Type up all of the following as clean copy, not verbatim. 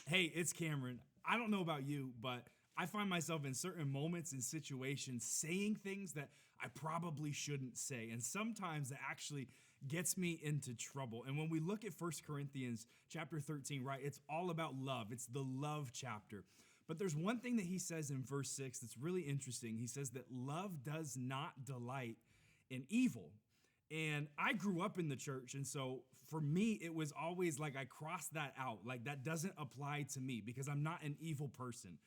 Hey, it's Cameron. I don't know about you, but I find myself in certain moments and situations saying things that I probably shouldn't say. And sometimes that actually gets me into trouble. And when we look at First Corinthians chapter 13, right, it's all about love. It's the love chapter. But there's one thing that he says in verse 6 that's really interesting. He says that love does not delight in evil. And I grew up in the church. And so for me, it was always like I crossed that out. Like that doesn't apply to me because I'm not an evil person,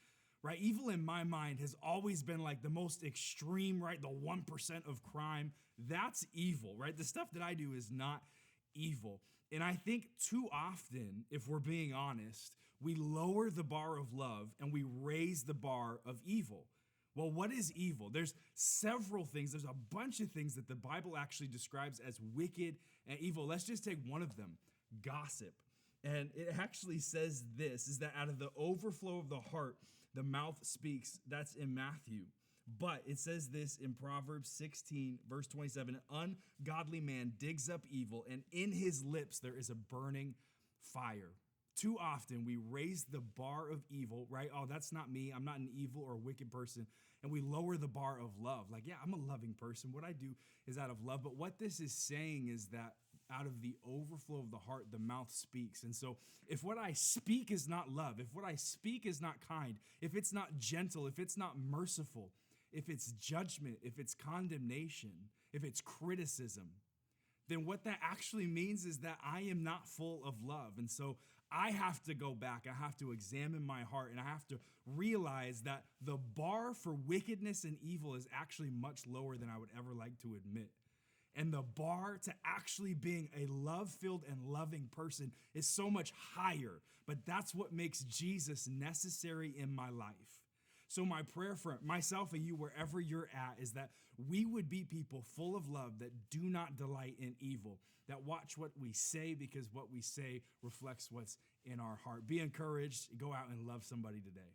right? Evil in my mind has always been like the most extreme, right? The 1% of crime. That's evil, right? The stuff that I do is not evil. And I think too often, if we're being honest, we lower the bar of love and we raise the bar of evil. Well, what is evil? There's several things. There's a bunch of things that the Bible actually describes as wicked and evil. Let's just take one of them, gossip. And it actually says this, is that out of the overflow of the heart, the mouth speaks. That's in Matthew. But it says this in Proverbs 16, verse 27, an ungodly man digs up evil, and in his lips there is a burning fire. Too often we raise the bar of evil, right? Oh, that's not me. I'm not an evil or wicked person. And we lower the bar of love. Like, yeah, I'm a loving person. What I do is out of love. But what this is saying is that out of the overflow of the heart, the mouth speaks. And so if what I speak is not love, if what I speak is not kind, if it's not gentle, if it's not merciful, if it's judgment, if it's condemnation, if it's criticism, then what that actually means is that I am not full of love. And so I have to go back, I have to examine my heart, and I have to realize that the bar for wickedness and evil is actually much lower than I would ever like to admit. And the bar to actually being a love-filled and loving person is so much higher. But that's what makes Jesus necessary in my life. So my prayer for myself and you, wherever you're at, is that we would be people full of love that do not delight in evil, that watch what we say because what we say reflects what's in our heart. Be encouraged. Go out and love somebody today.